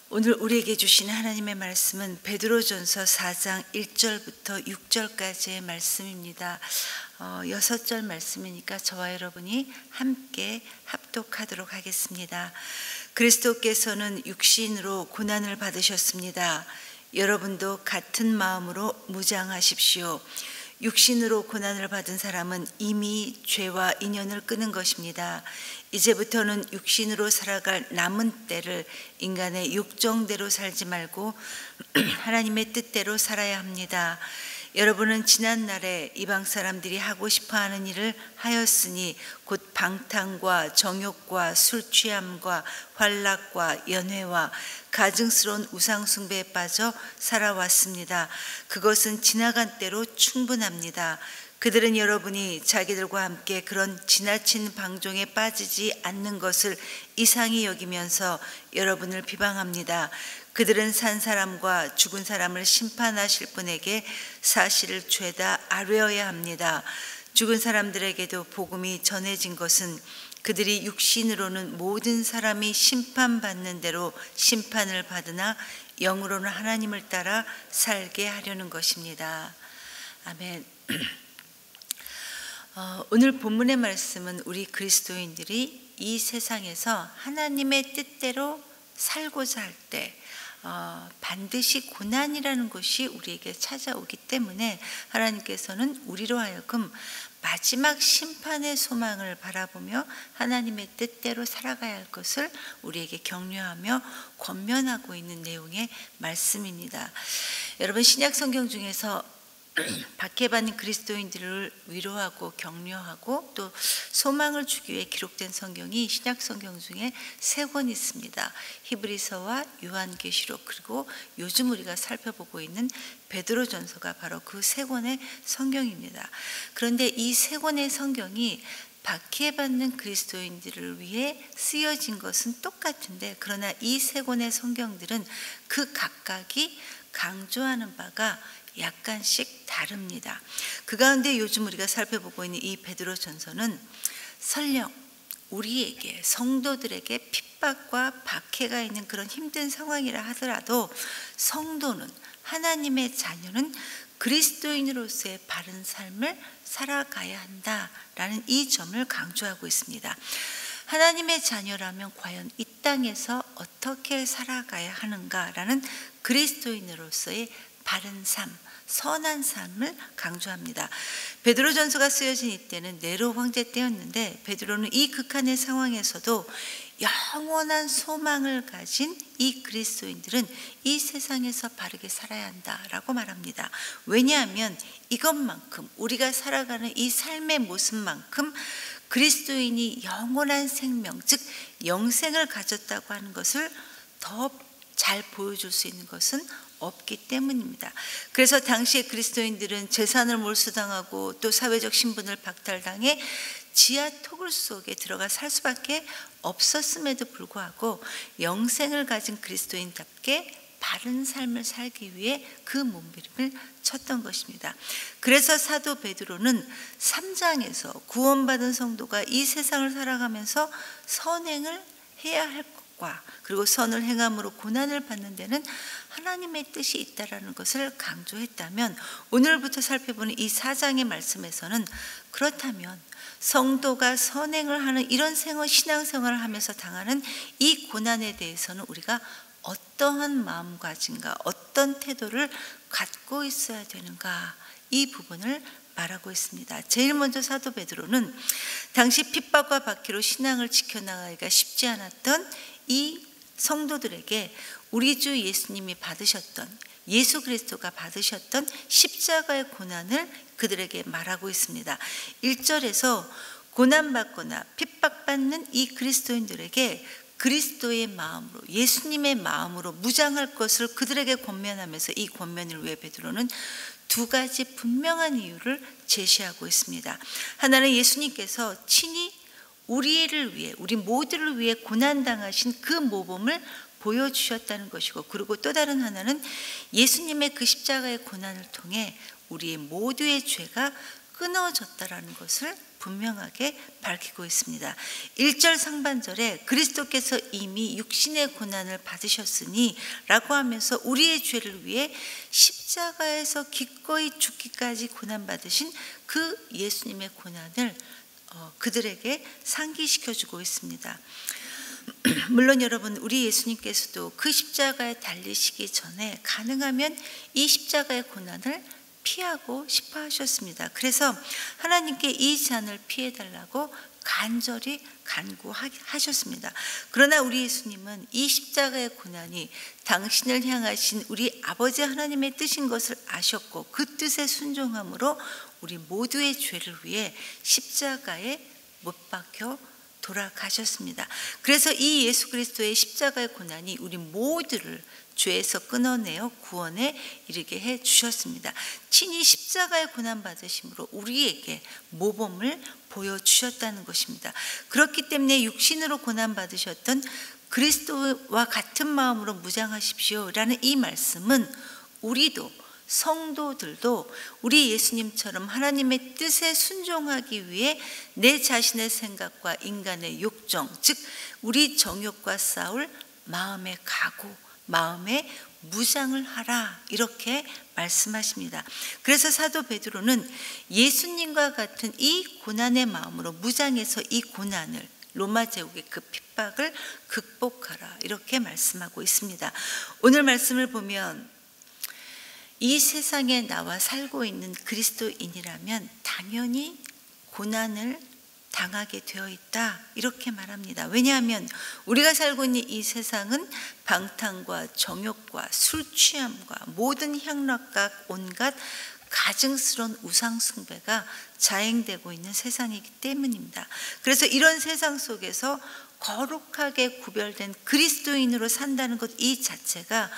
오늘 우리에게 주신 하나님의 말씀은 베드로전서 4장 1절부터 6절까지의 말씀입니다. 6절 말씀이니까 저와 여러분이 함께 합독하도록 하겠습니다. 그리스도께서는 육신으로 고난을 받으셨습니다. 여러분도 같은 마음으로 무장하십시오. 육신으로 고난을 받은 사람은 이미 죄와 인연을 끊은 것입니다. 이제부터는 육신으로 살아갈 남은 때를 인간의 육정대로 살지 말고 하나님의 뜻대로 살아야 합니다. 여러분은 지난날에 이방 사람들이 하고 싶어하는 일을 하였으니 곧 방탕과 정욕과 술 취함과 환락과 연회와 가증스러운 우상 숭배에 빠져 살아왔습니다. 그것은 지나간 때로 충분합니다. 그들은 여러분이 자기들과 함께 그런 지나친 방종에 빠지지 않는 것을 이상히 여기면서 여러분을 비방합니다. 그들은 산 사람과 죽은 사람을 심판하실 분에게 사실을 죄다 아뢰어야 합니다. 죽은 사람들에게도 복음이 전해진 것은 그들이 육신으로는 모든 사람이 심판받는 대로 심판을 받으나 영으로는 하나님을 따라 살게 하려는 것입니다. 아멘. 오늘 본문의 말씀은 우리 그리스도인들이 이 세상에서 하나님의 뜻대로 살고자 할 때 반드시 고난이라는 것이 우리에게 찾아오기 때문에 하나님께서는 우리로 하여금 마지막 심판의 소망을 바라보며 하나님의 뜻대로 살아가야 할 것을 우리에게 격려하며 권면하고 있는 내용의 말씀입니다. 여러분, 신약 성경 중에서 박해받는 그리스도인들을 위로하고 격려하고 또 소망을 주기 위해 기록된 성경이 신약 성경 중에 3권 있습니다. 히브리서와 요한계시록, 그리고 요즘 우리가 살펴보고 있는 베드로전서가 바로 그 3권의 성경입니다. 그런데 이 3권의 성경이 박해받는 그리스도인들을 위해 쓰여진 것은 똑같은데, 그러나 이 3권의 성경들은 그 각각이 강조하는 바가 약간씩 다릅니다. 그 가운데 요즘 우리가 살펴보고 있는 이 베드로전서는 설령 우리에게, 성도들에게 핍박과 박해가 있는 그런 힘든 상황이라 하더라도 성도는, 하나님의 자녀는 그리스도인으로서의 바른 삶을 살아가야 한다라는 이 점을 강조하고 있습니다. 하나님의 자녀라면 과연 이 땅에서 어떻게 살아가야 하는가라는 그리스도인으로서의 바른 삶, 선한 삶을 강조합니다. 베드로전서가 쓰여진 이때는 네로 황제 때였는데, 베드로는 이 극한의 상황에서도 영원한 소망을 가진 이 그리스도인들은 이 세상에서 바르게 살아야 한다라고 말합니다. 왜냐하면 이것만큼, 우리가 살아가는 이 삶의 모습만큼 그리스도인이 영원한 생명, 즉 영생을 가졌다고 하는 것을 더 잘 보여줄 수 있는 것은 없기 때문입니다. 그래서 당시에 그리스도인들은 재산을 몰수당하고 또 사회적 신분을 박탈당해 지하 토굴 속에 들어가 살 수밖에 없었음에도 불구하고 영생을 가진 그리스도인답게 바른 삶을 살기 위해 그 몸부림을 쳤던 것입니다. 그래서 사도 베드로는 3장에서 구원받은 성도가 이 세상을 살아가면서 선행을 해야 할 것과, 그리고 선을 행함으로 고난을 받는 데는 하나님의 뜻이 있다라는 것을 강조했다면, 오늘부터 살펴보는 이 4장의 말씀에서는 그렇다면 성도가 선행을 하는 이런 신앙생활을 하면서 당하는 이 고난에 대해서는 우리가 어떠한 마음가짐과 어떤 태도를 갖고 있어야 되는가, 이 부분을 말하고 있습니다. 제일 먼저 사도 베드로는 당시 핍박과 박해로 신앙을 지켜나가기가 쉽지 않았던 이 성도들에게 우리 주 예수님이 받으셨던, 예수 그리스도가 받으셨던 십자가의 고난을 그들에게 말하고 있습니다. 1절에서 고난받거나 핍박받는 이 그리스도인들에게 그리스도의 마음으로, 예수님의 마음으로 무장할 것을 그들에게 권면하면서, 이 권면을 위해 베드로는 2가지 분명한 이유를 제시하고 있습니다. 하나는 예수님께서 친히 우리를 위해, 우리 모두를 위해 고난당하신 그 모범을 보여주셨다는 것이고, 그리고 또 다른 하나는 예수님의 그 십자가의 고난을 통해 우리의 모두의 죄가 끊어졌다라는 것을 분명하게 밝히고 있습니다. 1절 상반절에 그리스도께서 이미 육신의 고난을 받으셨으니 라고 하면서 우리의 죄를 위해 십자가에서 기꺼이 죽기까지 고난받으신 그 예수님의 고난을 그들에게 상기시켜주고 있습니다. 물론 여러분, 우리 예수님께서도 그 십자가에 달리시기 전에 가능하면 이 십자가의 고난을 피하고 싶어 하셨습니다. 그래서 하나님께 이 잔을 피해달라고 간절히 간구하셨습니다. 그러나 우리 예수님은 이 십자가의 고난이 당신을 향하신 우리 아버지 하나님의 뜻인 것을 아셨고 그 뜻에 순종함으로 우리 모두의 죄를 위해 십자가에 못 박혀 돌아가셨습니다. 그래서 이 예수 그리스도의 십자가의 고난이 우리 모두를 죄에서 끊어내어 구원에 이르게 해 주셨습니다. 친히 십자가의 고난 받으심으로 우리에게 모범을 보여주셨다는 것입니다. 그렇기 때문에 육신으로 고난 받으셨던 그리스도와 같은 마음으로 무장하십시오 라는 이 말씀은 우리도 성도들도 우리 예수님처럼 하나님의 뜻에 순종하기 위해 내 자신의 생각과 인간의 욕정, 즉 우리 정욕과 싸울 마음의 각오, 마음의 무장을 하라 이렇게 말씀하십니다. 그래서 사도 베드로는 예수님과 같은 이 고난의 마음으로 무장해서 이 고난을, 로마 제국의 그 핍박을 극복하라 이렇게 말씀하고 있습니다. 오늘 말씀을 보면 이 세상에 나와 살고 있는 그리스도인이라면 당연히 고난을 당하게 되어 있다 이렇게 말합니다. 왜냐하면 우리가 살고 있는 이 세상은 방탕과 정욕과 술 취함과 모든 향락과 온갖 가증스러운 우상 숭배가 자행되고 있는 세상이기 때문입니다. 그래서 이런 세상 속에서 거룩하게 구별된 그리스도인으로 산다는 것 이 자체가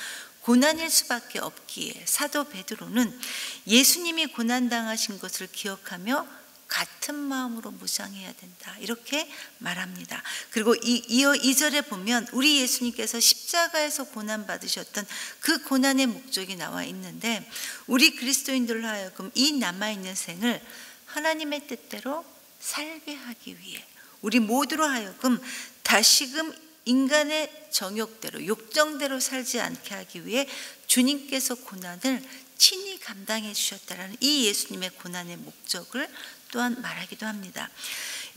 고난일 수밖에 없기에 사도 베드로는 예수님이 고난당하신 것을 기억하며 같은 마음으로 무장해야 된다 이렇게 말합니다. 그리고 이어 2절에 보면 우리 예수님께서 십자가에서 고난받으셨던 그 고난의 목적이 나와 있는데 우리 그리스도인들로 하여금 이 남아있는 생을 하나님의 뜻대로 살게 하기 위해 우리 모두로 하여금 다시금 인간의 정욕대로 욕정대로 살지 않게 하기 위해 주님께서 고난을 친히 감당해 주셨다라는 이 예수님의 고난의 목적을 또한 말하기도 합니다.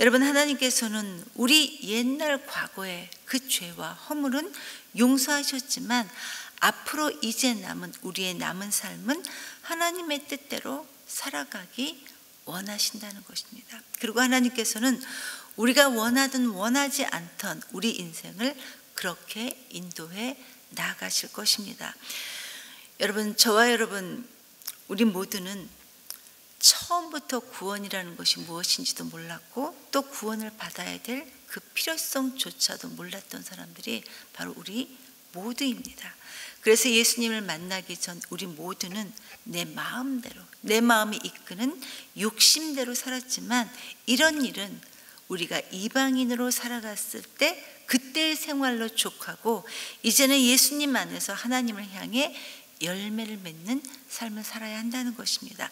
여러분, 하나님께서는 우리 옛날 과거의 그 죄와 허물은 용서하셨지만 앞으로 이제 남은 우리의 남은 삶은 하나님의 뜻대로 살아가기 원하신다는 것입니다. 그리고 하나님께서는 우리가 원하든 원하지 않던 우리 인생을 그렇게 인도해 나아가실 것입니다. 여러분, 저와 여러분 우리 모두는 처음부터 구원이라는 것이 무엇인지도 몰랐고 또 구원을 받아야 될 그 필요성조차도 몰랐던 사람들이 바로 우리 모두입니다. 그래서 예수님을 만나기 전 우리 모두는 내 마음대로, 내 마음이 이끄는 욕심대로 살았지만 이런 일은 우리가 이방인으로 살아갔을 때 그때의 생활로 족하고 이제는 예수님 안에서 하나님을 향해 열매를 맺는 삶을 살아야 한다는 것입니다.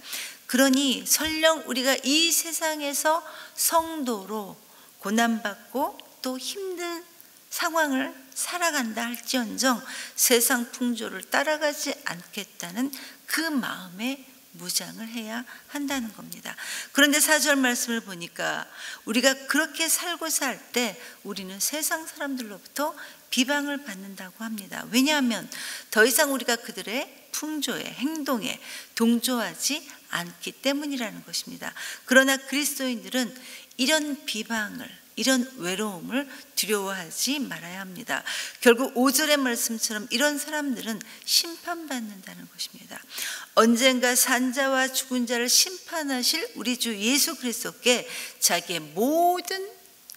그러니 설령 우리가 이 세상에서 성도로 고난받고 또 힘든 상황을 살아간다 할지언정 세상 풍조를 따라가지 않겠다는 그 마음에 무장을 해야 한다는 겁니다. 그런데 4절 말씀을 보니까 우리가 그렇게 살고자 할 때 우리는 세상 사람들로부터 비방을 받는다고 합니다. 왜냐하면 더 이상 우리가 그들의 풍조에 행동에 동조하지 않기 때문이라는 것입니다. 그러나 그리스도인들은 이런 비방을, 이런 외로움을 두려워하지 말아야 합니다. 결국 5절의 말씀처럼 이런 사람들은 심판받는다는 것입니다. 언젠가 산자와 죽은 자를 심판하실 우리 주 예수 그리스도께 자기의 모든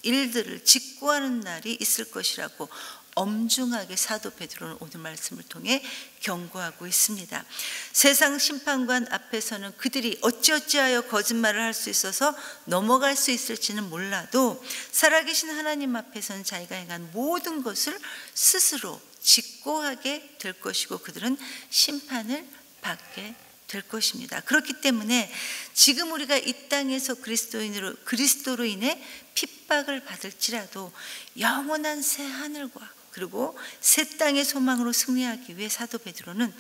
일들을 직고하는 날이 있을 것이라고 엄중하게 사도 베드로는 오늘 말씀을 통해 경고하고 있습니다. 세상 심판관 앞에서는 그들이 어찌어찌하여 거짓말을 할 수 있어서 넘어갈 수 있을지는 몰라도 살아계신 하나님 앞에서는 자기가 행한 모든 것을 스스로 직고하게 될 것이고 그들은 심판을 받게 될 것입니다. 그렇기 때문에 지금 우리가 이 땅에서 그리스도로 인해 핍박을 받을지라도 영원한 새 하늘과 그리고 새 땅의 소망으로 승리하기 위해 사도 베드로는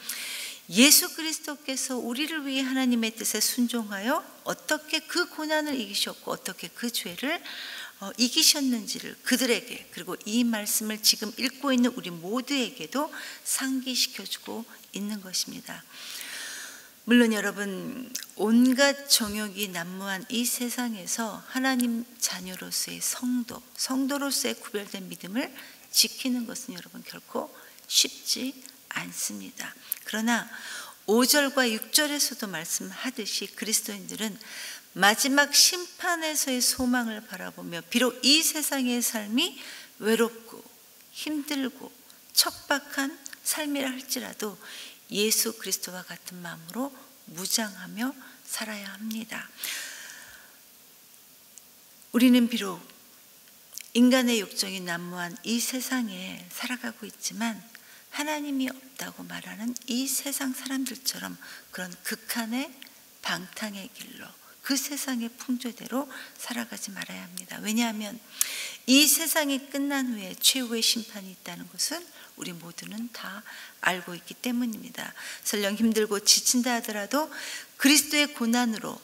예수 그리스도께서 우리를 위해 하나님의 뜻에 순종하여 어떻게 그 고난을 이기셨고 어떻게 그 죄를 이기셨는지를 그들에게, 그리고 이 말씀을 지금 읽고 있는 우리 모두에게도 상기시켜주고 있는 것입니다. 물론 여러분, 온갖 정욕이 난무한 이 세상에서 하나님 자녀로서의 성도로서의 구별된 믿음을 지키는 것은 여러분 결코 쉽지 않습니다. 그러나 5절과 6절에서도 말씀하듯이 그리스도인들은 마지막 심판에서의 소망을 바라보며 비록 이 세상의 삶이 외롭고 힘들고 척박한 삶이라 할지라도 예수 그리스도와 같은 마음으로 무장하며 살아야 합니다. 우리는 비록 인간의 욕정이 난무한 이 세상에 살아가고 있지만 하나님이 없다고 말하는 이 세상 사람들처럼 그런 극한의 방탕의 길로 그 세상의 풍조대로 살아가지 말아야 합니다. 왜냐하면 이 세상이 끝난 후에 최후의 심판이 있다는 것은 우리 모두는 다 알고 있기 때문입니다. 설령 힘들고 지친다 하더라도 그리스도의 고난으로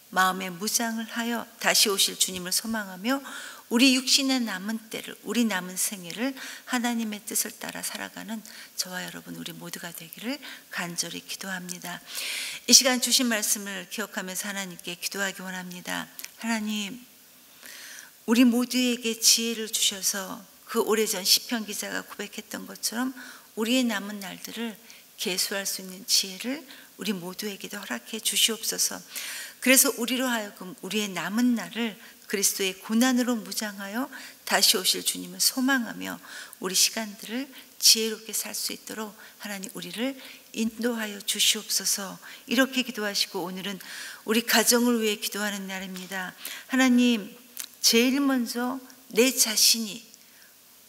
마음의 무장을 하여 다시 오실 주님을 소망하며 우리 육신의 남은 때를, 우리 남은 생애를 하나님의 뜻을 따라 살아가는 저와 여러분 우리 모두가 되기를 간절히 기도합니다. 이 시간 주신 말씀을 기억하면서 하나님께 기도하기 원합니다. 하나님, 우리 모두에게 지혜를 주셔서 그 오래전 시편 기자가 고백했던 것처럼 우리의 남은 날들을 계수할 수 있는 지혜를 우리 모두에게도 허락해 주시옵소서. 그래서 우리로 하여금 우리의 남은 날을 그리스도의 고난으로 무장하여 다시 오실 주님을 소망하며 우리 시간들을 지혜롭게 살 수 있도록 하나님 우리를 인도하여 주시옵소서. 이렇게 기도하시고 오늘은 우리 가정을 위해 기도하는 날입니다. 하나님, 제일 먼저 내 자신이,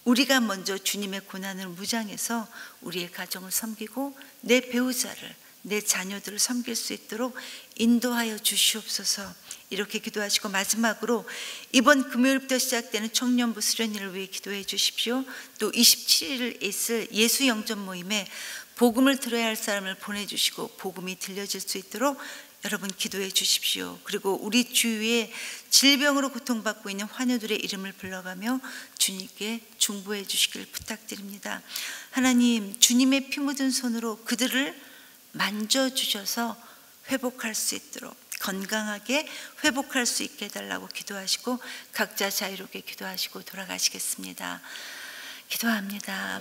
우리가 먼저 주님의 고난을 무장해서 우리의 가정을 섬기고 내 배우자를, 내 자녀들을 섬길 수 있도록 인도하여 주시옵소서. 이렇게 기도하시고 마지막으로 이번 금요일부터 시작되는 청년부 수련회를 위해 기도해 주십시오. 또 27일 있을 예수 영접 모임에 복음을 들어야 할 사람을 보내주시고 복음이 들려질 수 있도록 여러분 기도해 주십시오. 그리고 우리 주위에 질병으로 고통받고 있는 환우들의 이름을 불러가며 주님께 중보해 주시길 부탁드립니다. 하나님, 주님의 피 묻은 손으로 그들을 만져주셔서 회복할 수 있도록, 건강하게 회복할 수 있게 해달라고 기도하시고 각자 자유롭게 기도하시고 돌아가시겠습니다. 기도합니다.